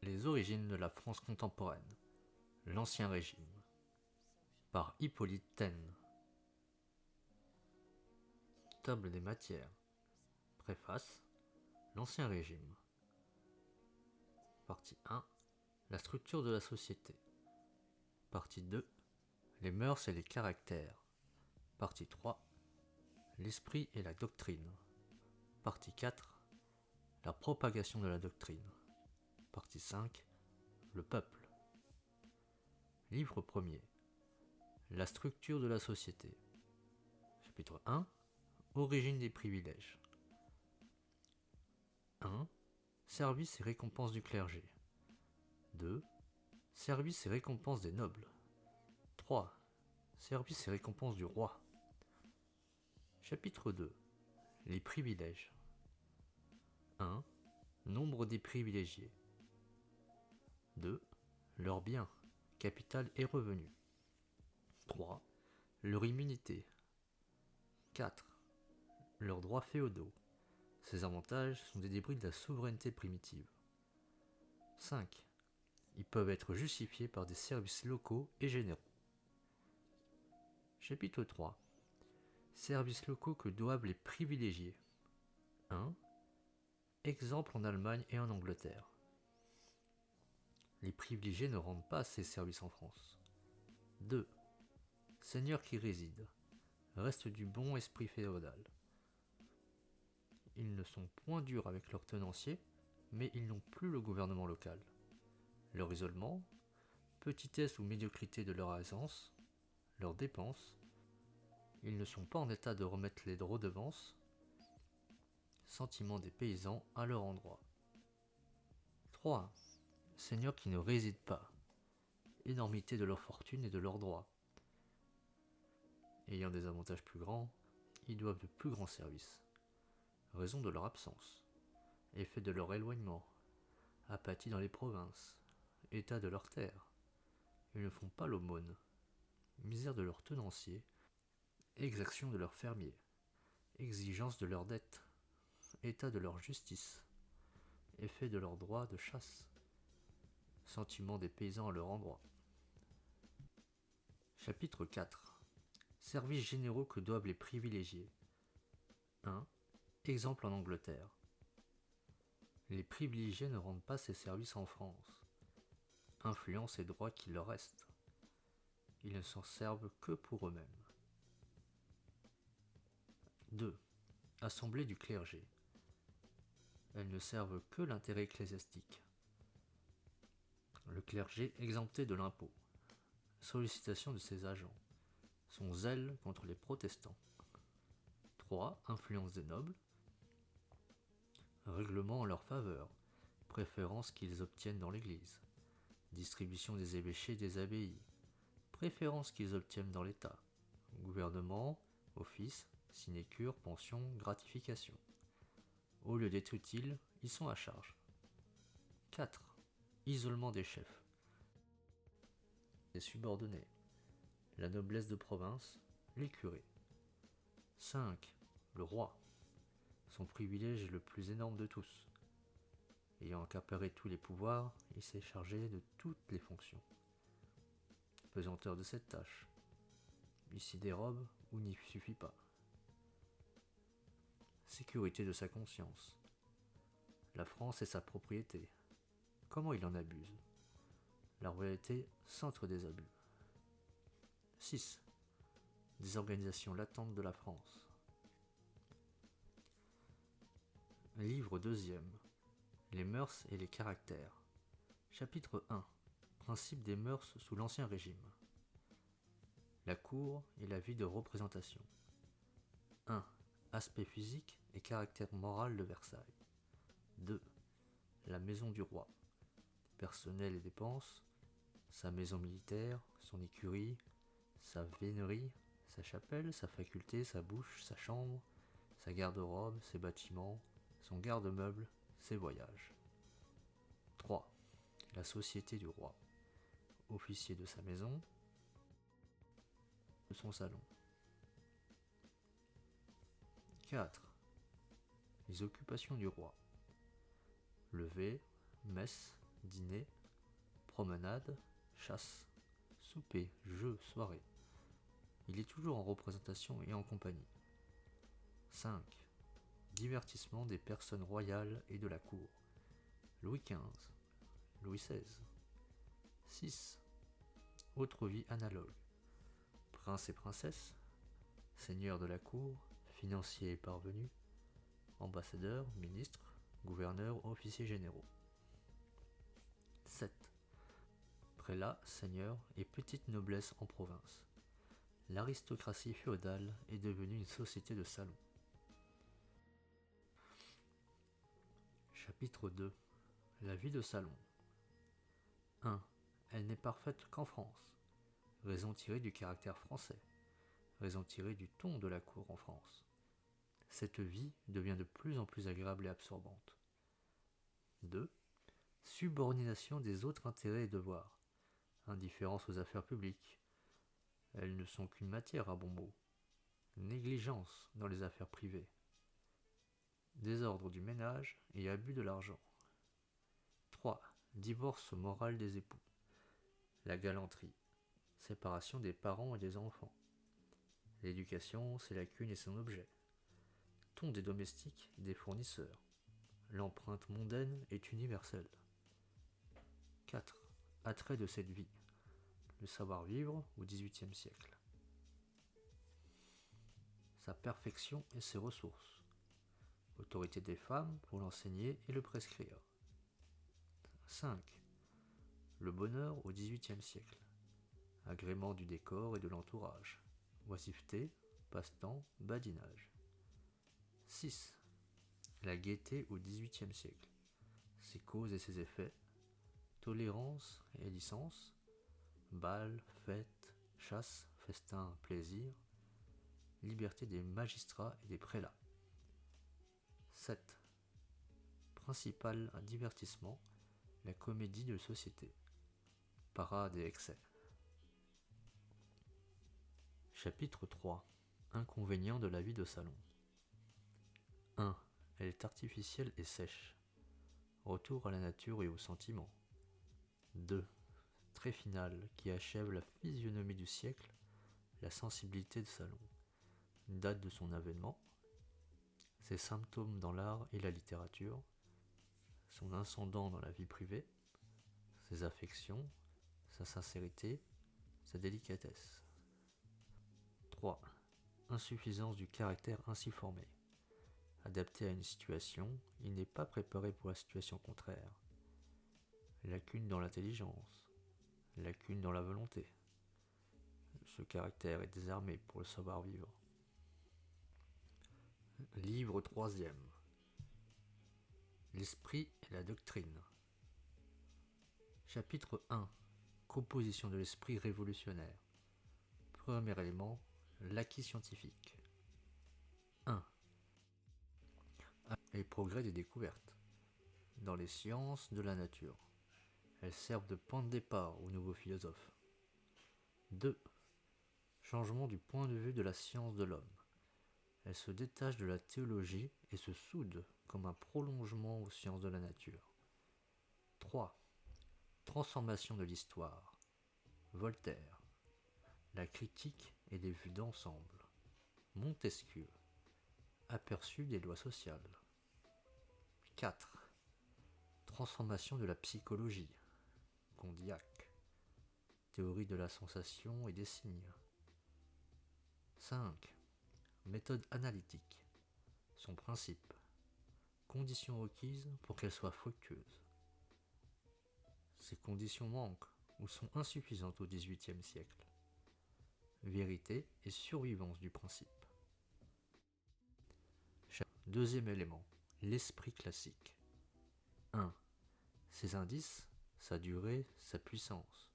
Les origines de la France contemporaine. L'Ancien Régime. Par Hippolyte Taine. Table des matières. Préface. L'Ancien Régime. Partie 1. La structure de la société. Partie 2. Les mœurs et les caractères. Partie 3. L'esprit et la doctrine. Partie 4. La propagation de la doctrine. Partie 5. Le peuple. Livre 1er. La structure de la société. Chapitre 1. Origine des privilèges. 1. Services et récompenses du clergé. 2. Services et récompenses des nobles. 3. Services et récompenses du roi. Chapitre 2. Les privilèges. 1. Nombre des privilégiés. 2. Leurs biens, capital et revenus. 3. Leur immunité. 4. Leurs droits féodaux. Ces avantages sont des débris de la souveraineté primitive. 5. Ils peuvent être justifiés par des services locaux et généraux. Chapitre 3. Services locaux que doivent les privilégiés. 1. Exemple en Allemagne et en Angleterre. Les privilégiés ne rendent pas ces services en France. 2. Seigneurs qui résident. Reste du bon esprit féodal. Ils ne sont point durs avec leurs tenanciers, mais ils n'ont plus le gouvernement local. Leur isolement, petitesse ou médiocrité de leur aisance, leurs dépenses, ils ne sont pas en état de remettre les redevances, sentiment des paysans à leur endroit. 3. Seigneurs qui ne résident pas, énormité de leur fortune et de leurs droits. Ayant des avantages plus grands, ils doivent de plus grands services. Raison de leur absence, effet de leur éloignement, apathie dans les provinces, état de leurs terres. Ils ne font pas l'aumône, misère de leurs tenanciers, exaction de leurs fermiers, exigence de leurs dettes, état de leur justice, effet de leurs droits de chasse, sentiment des paysans à leur endroit. Chapitre 4. Services généraux que doivent les privilégiés. 1. Exemple en Angleterre. Les privilégiés ne rendent pas ces services en France. Influence et droits qui leur restent. Ils ne s'en servent que pour eux-mêmes. 2. Assemblée du clergé. Elles ne servent que l'intérêt ecclésiastique. Le clergé exempté de l'impôt. Sollicitation de ses agents. Son zèle contre les protestants. 3. Influence des nobles. Règlement en leur faveur. Préférence qu'ils obtiennent dans l'Église. Distribution des évêchés des abbayes. Préférence qu'ils obtiennent dans l'État. Gouvernement, office, sinécure, pension, gratification. Au lieu d'être utiles, ils sont à charge. 4. Isolement des chefs. Des subordonnés. La noblesse de province, les curés. 5. Le roi. Son privilège est le plus énorme de tous. Ayant accaparé tous les pouvoirs, il s'est chargé de toutes les fonctions. Pesanteur de cette tâche. Il s'y dérobe ou n'y suffit pas. Sécurité de sa conscience. La France est sa propriété. Comment il en abuse? La royauté, centre des abus. 6. Désorganisation latente de la France. Livre 2e. Les mœurs et les caractères. Chapitre 1. Principe des mœurs sous l'Ancien Régime. La cour et la vie de représentation. 1. Aspect physique et caractère moral de Versailles. 2. La maison du roi. Personnel et dépenses. Sa maison militaire, son écurie, sa vénerie, sa chapelle, sa faculté, sa bouche, sa chambre, sa garde-robe, ses bâtiments, son garde-meuble, ses voyages. 3. La société du roi. Officier de sa maison, de son salon. 4. Les occupations du roi. Lever, messe, dîner, promenade, chasse, souper, jeux, soirée. Il est toujours en représentation et en compagnie. 5. Divertissement des personnes royales et de la cour. Louis XV, Louis XVI. 6. Autre vie analogue. Prince et princesse, seigneurs de la cour, financiers et parvenus, ambassadeurs, ministres, gouverneurs, officiers généraux. 7. Prélats, seigneurs et petite noblesse en province. L'aristocratie féodale est devenue une société de salon. Chapitre 2. La vie de salon. 1. Elle n'est parfaite qu'en France. Raison tirée du caractère français. Raison tirée du ton de la cour en France. Cette vie devient de plus en plus agréable et absorbante. 2. Subordination des autres intérêts et devoirs. Indifférence aux affaires publiques. Elles ne sont qu'une matière à bon mot. Négligence dans les affaires privées. Désordre du ménage et abus de l'argent. 3. Divorce moral des époux. La galanterie. Séparation des parents et des enfants. L'éducation, ses lacunes et son objet. Ton des domestiques et des fournisseurs. L'empreinte mondaine est universelle. 4. Attrait de cette vie. Le savoir-vivre au XVIIIe siècle. Sa perfection et ses ressources. Autorité des femmes pour l'enseigner et le prescrire. 5. Le bonheur au XVIIIe siècle. Agrément du décor et de l'entourage. Oisiveté, passe-temps, badinage. 6. La gaieté au XVIIIe siècle. Ses causes et ses effets. Tolérance et licence. Bals, fêtes, chasse, festins, plaisirs. Liberté des magistrats et des prélats. 7. Principal divertissement, la comédie de société. Parade et excès. Chapitre 3. Inconvénients de la vie de salon. 1. Elle est artificielle et sèche. Retour à la nature et aux sentiments. 2. Trait final qui achève la physionomie du siècle, la sensibilité de salon. Date de son avènement. Ses symptômes dans l'art et la littérature. Son ascendant dans la vie privée. Ses affections, sa sincérité, sa délicatesse. 3. Insuffisance du caractère ainsi formé. Adapté à une situation, il n'est pas préparé pour la situation contraire. Lacune dans l'intelligence, lacune dans la volonté. Ce caractère est désarmé pour le savoir-vivre. Livre 3e. L'esprit et la doctrine. Chapitre 1. Composition de l'esprit révolutionnaire. Premier élément, l'acquis scientifique. 1. Les progrès des découvertes. Dans les sciences de la nature. Elles servent de point de départ aux nouveaux philosophes. 2. Changement du point de vue de la science de l'homme. Elles se détachent de la théologie et se soudent comme un prolongement aux sciences de la nature. 3. Transformation de l'histoire. Voltaire. La critique et les vues d'ensemble. Montesquieu. Aperçu des lois sociales. 4. Transformation de la psychologie. Condillac. Théorie de la sensation et des signes. 5. Méthode analytique. Son principe. Conditions requises pour qu'elle soit fructueuse. Ces conditions manquent ou sont insuffisantes au XVIIIe siècle. Vérité et survivance du principe. Deuxième élément, l'esprit classique. 1. Ses indices, sa durée, sa puissance.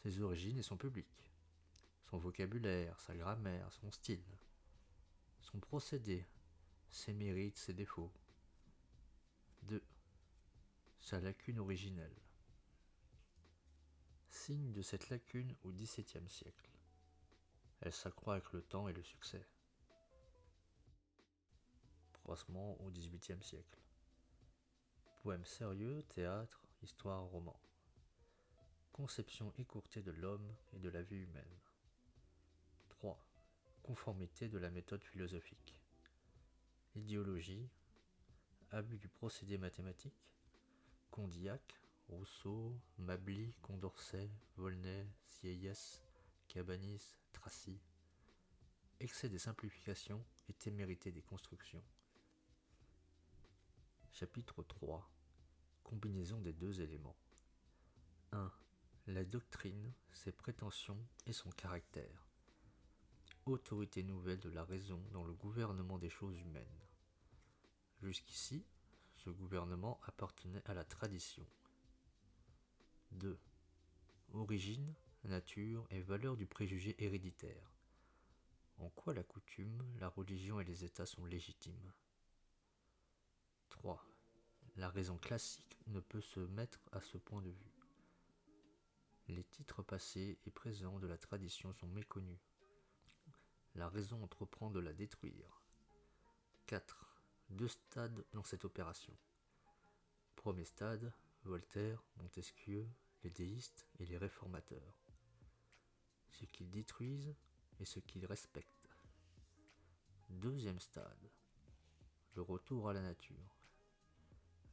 Ses origines et son public. Son vocabulaire, sa grammaire, son style. Son procédé, ses mérites, ses défauts. 2. Sa lacune originelle. Signe de cette lacune au XVIIe siècle. Elle s'accroît avec le temps et le succès. Croissement au XVIIIe siècle. Poèmes sérieux, théâtre, Histoire roman. Conception écourtée de l'homme et de la vie humaine. 3. Conformité de la méthode philosophique. Idéologie. Abus du procédé mathématique. Condillac, Rousseau, Mably, Condorcet, Volney, Sieyès, Cabanis, Tracy. Excès des simplifications et témérité des constructions. Chapitre 3. Combinaison des deux éléments. 1. La doctrine, ses prétentions et son caractère. Autorité nouvelle de la raison dans le gouvernement des choses humaines. Jusqu'ici, ce gouvernement appartenait à la tradition. 2. Origine, nature et valeur du préjugé héréditaire. En quoi la coutume, la religion et les États sont légitimes. 3. La raison classique ne peut se mettre à ce point de vue. Les titres passés et présents de la tradition sont méconnus. La raison entreprend de la détruire. 4. Deux stades dans cette opération. Premier stade, Voltaire, Montesquieu, les déistes et les réformateurs. Ce qu'ils détruisent et ce qu'ils respectent. Deuxième stade, le retour à la nature.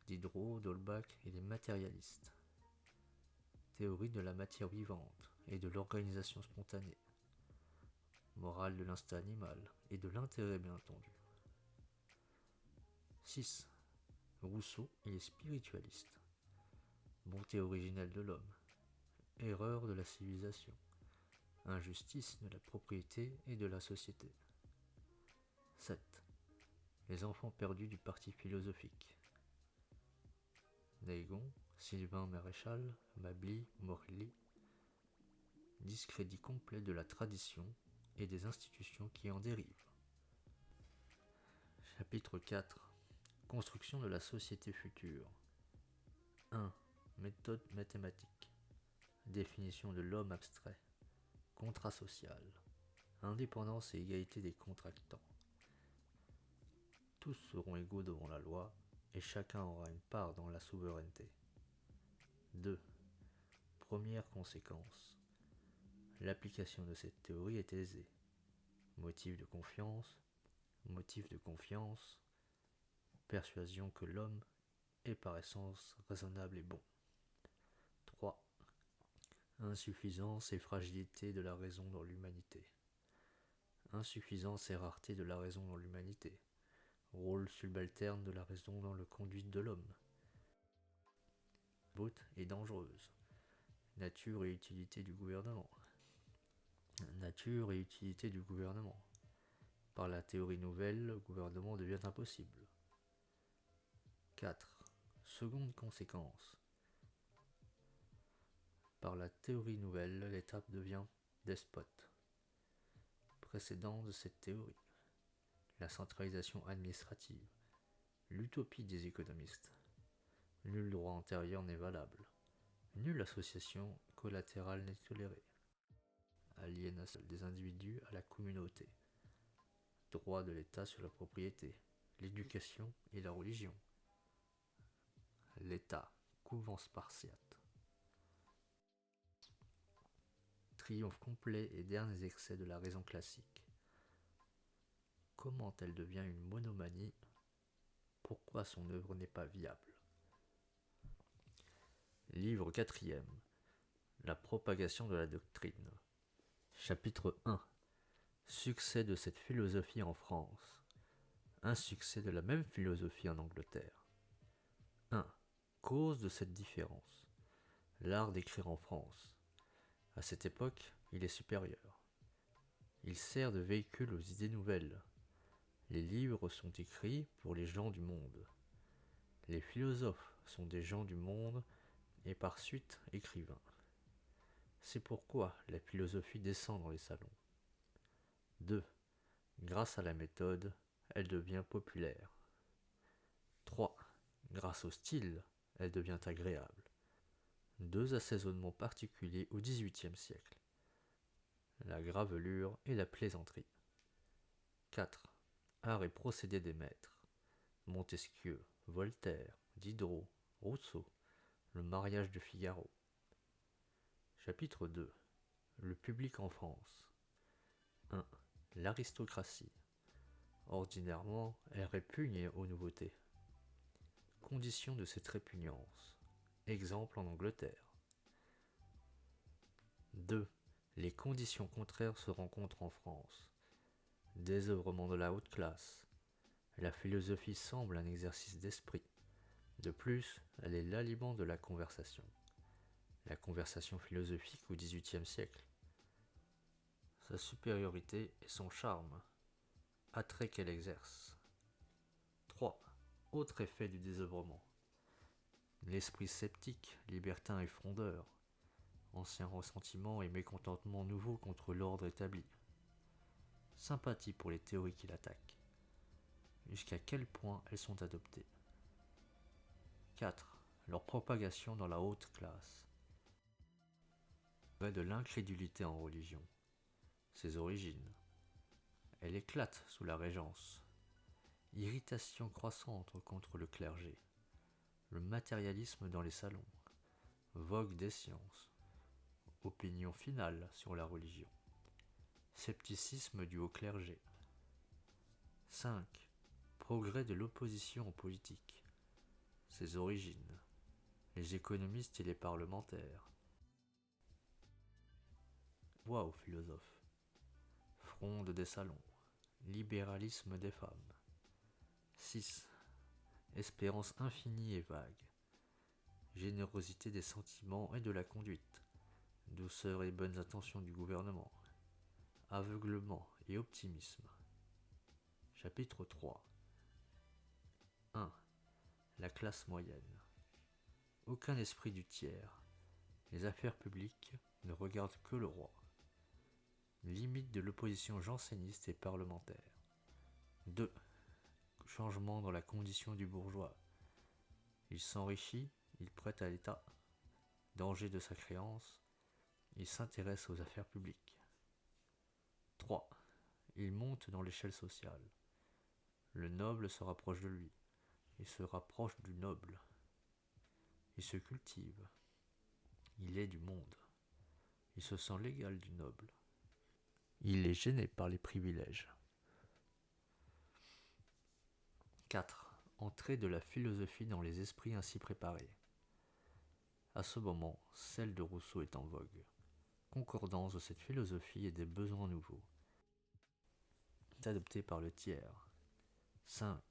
Diderot, d'Holbach et les matérialistes. Théorie de la matière vivante et de l'organisation spontanée. Morale de l'instinct animal et de l'intérêt bien entendu. 6. Rousseau et les spiritualistes. Bonté originelle de l'homme. Erreur de la civilisation. Injustice de la propriété et de la société. 7. Les enfants perdus du parti philosophique. Naigon, Sylvain Maréchal, Mably, Morelly. Discrédit complet de la tradition et des institutions qui en dérivent. Chapitre 4. Construction de la société future. 1. Méthode mathématique. Définition de l'homme abstrait. Contrat social. Indépendance et égalité des contractants. Tous seront égaux devant la loi et chacun aura une part dans la souveraineté. 2. Première conséquence. L'application de cette théorie est aisée. Motif de confiance, persuasion que l'homme est par essence raisonnable et bon. 3. Insuffisance et fragilité de la raison dans l'humanité. Insuffisance et rareté de la raison dans l'humanité. Rôle subalterne de la raison dans la conduite de l'homme. Haute et dangereuse. Nature et utilité du gouvernement. Nature et utilité du gouvernement. Par la théorie nouvelle, le gouvernement devient impossible. 4. Seconde conséquence. Par la théorie nouvelle, l'État devient despote. Précédent de cette théorie. La centralisation administrative. L'utopie des économistes. Nul droit antérieur n'est valable. Nulle association collatérale n'est tolérée. Aliénation des individus à la communauté. Droit de l'État sur la propriété, l'éducation et la religion. L'État, couvent spartiate. Triomphe complet et derniers excès de la raison classique. Comment elle devient une monomanie? Pourquoi son œuvre n'est pas viable? Livre 4e. La propagation de la doctrine. Chapitre 1. Succès de cette philosophie en France. Insuccès de la même philosophie en Angleterre. 1. Cause de cette différence. L'art d'écrire en France. À cette époque, il est supérieur. Il sert de véhicule aux idées nouvelles. Les livres sont écrits pour les gens du monde. Les philosophes sont des gens du monde et par suite écrivains. C'est pourquoi la philosophie descend dans les salons. 2. Grâce à la méthode, elle devient populaire. 3. Grâce au style, elle devient agréable. 2 assaisonnements particuliers au XVIIIe siècle. La gravelure et la plaisanterie. 4. Art et procédé des maîtres. Montesquieu, Voltaire, Diderot, Rousseau, Le mariage de Figaro. Chapitre 2. Le public en France. 1. L'aristocratie. Ordinairement, elle répugne aux nouveautés. Condition de cette répugnance. Exemple en Angleterre. 2. Les conditions contraires se rencontrent en France. Désœuvrement de la haute classe. La philosophie semble un exercice d'esprit. De plus, elle est l'aliment de la conversation. La conversation philosophique au XVIIIe siècle. Sa supériorité et son charme. Attrait qu'elle exerce. 3. Autre effet du désœuvrement. L'esprit sceptique, libertin et frondeur. Ancien ressentiment et mécontentement nouveau contre l'ordre établi. Sympathie pour les théories qui l'attaquent. Jusqu'à quel point elles sont adoptées. 4. Leur propagation dans la haute classe. De l'incrédulité en religion. Ses origines. Elle éclate sous la Régence. Irritation croissante contre le clergé. Le matérialisme dans les salons. Vogue des sciences. Opinion finale sur la religion. Scepticisme du haut clergé. 5. Progrès de l'opposition en politique. Ses origines. Les économistes et les parlementaires. Voix aux philosophes. Fronde des salons. Libéralisme des femmes. 6. Espérance infinie et vague. Générosité des sentiments et de la conduite. Douceur et bonnes intentions du gouvernement. Aveuglement et optimisme. Chapitre 3. 1. La classe moyenne. Aucun esprit du tiers. Les affaires publiques ne regardent que le roi. Limite de l'opposition janséniste et parlementaire. 2. Changement dans la condition du bourgeois. Il s'enrichit, il prête à l'État. Danger de sa créance, il s'intéresse aux affaires publiques. 3. Il monte dans l'échelle sociale. Le noble se rapproche de lui. Il se rapproche du noble. Il se cultive. Il est du monde. Il se sent l'égal du noble. Il est gêné par les privilèges. 4. Entrée de la philosophie dans les esprits ainsi préparés. À ce moment, celle de Rousseau est en vogue. Concordance de cette philosophie et des besoins nouveaux. Adopté par le tiers. 5.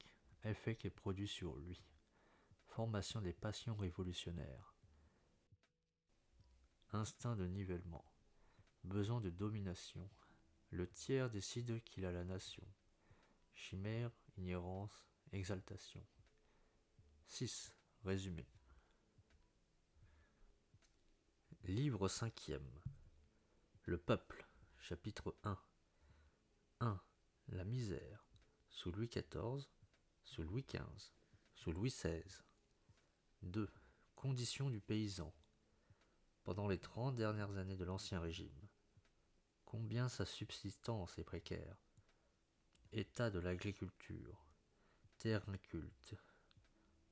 Effet qu'elle produit sur lui. Formation des passions révolutionnaires. Instinct de nivellement. Besoin de domination. Le tiers décide qu'il a la nation. Chimère, ignorance, exaltation. 6. Résumé. Livre 5e. Le peuple. Chapitre 1. 1. La misère. Sous Louis XIV, sous Louis XV, sous Louis XVI. 2. Conditions du paysan. Pendant les 30 dernières années de l'Ancien Régime. Combien sa subsistance est précaire. État de l'agriculture. Terre inculte.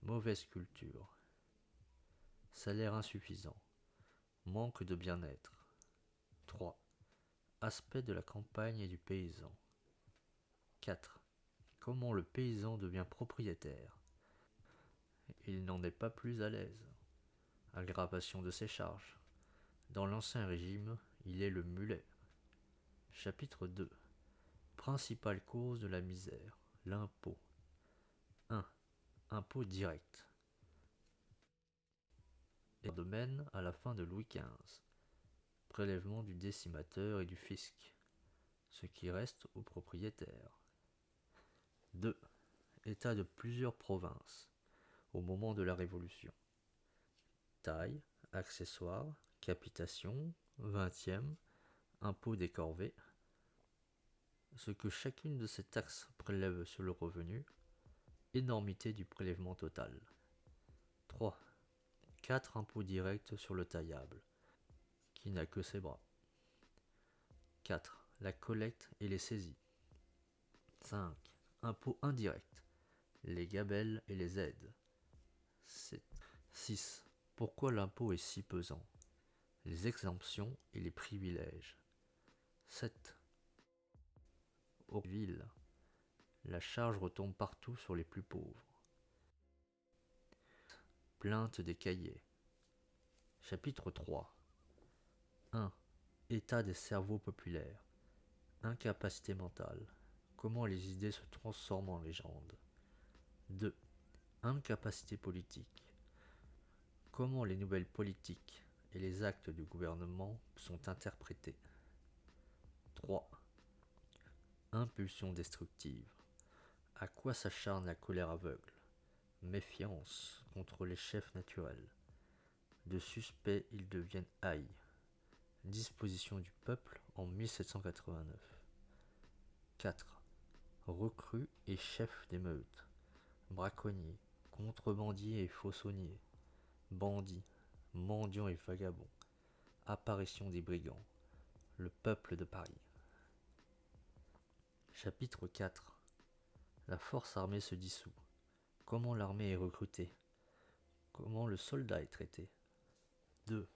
Mauvaise culture. Salaire insuffisant. Manque de bien-être. 3. Aspect de la campagne et du paysan. 4. Comment le paysan devient propriétaire. Il n'en est pas plus à l'aise. Aggravation de ses charges. Dans l'Ancien Régime, il est le mulet. Chapitre 2. Principale cause de la misère, l'impôt. 1. Impôt direct. Domaine à la fin de Louis XV. Prélèvement du décimateur et du fisc, ce qui reste aux propriétaires. 2. État de plusieurs provinces au moment de la Révolution. Taille, accessoires, capitation, 20e, impôt des corvées. Ce que chacune de ces taxes prélève sur le revenu, énormité du prélèvement total. 3. 4 impôts directs sur le taillable, qui n'a que ses bras. 4. La collecte et les saisies. 5. Impôts indirects, les gabelles et les aides. 6. Pourquoi l'impôt est si pesant? Les exemptions et les privilèges. 7. Aux villes, la charge retombe partout sur les plus pauvres. Plainte des cahiers. Chapitre 3. 1. État des cerveaux populaires. Incapacité mentale. Comment les idées se transforment en légendes. 2. Incapacité politique. Comment les nouvelles politiques et les actes du gouvernement sont interprétés. 3. Impulsion destructive. À quoi s'acharne la colère aveugle? Méfiance contre les chefs naturels. De suspects, ils deviennent haïs. Disposition du peuple en 1789. 4. Recrues et chefs d'émeutes. Braconniers, contrebandiers et fauçonniers. Bandits, mendiants et vagabonds. Apparition des brigands. Le peuple de Paris. Chapitre 4. La force armée se dissout. Comment l'armée est recrutée? Comment le soldat est traité? 2.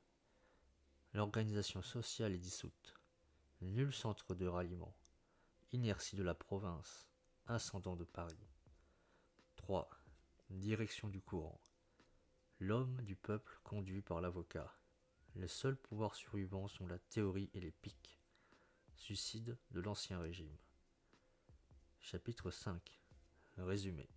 L'organisation sociale est dissoute. Nul centre de ralliement. Inertie de la province. Ascendant de Paris. 3. Direction du courant. L'homme du peuple conduit par l'avocat. Les seuls pouvoirs survivants sont la théorie et les piques. Suicide de l'ancien régime. Chapitre 5. Résumé.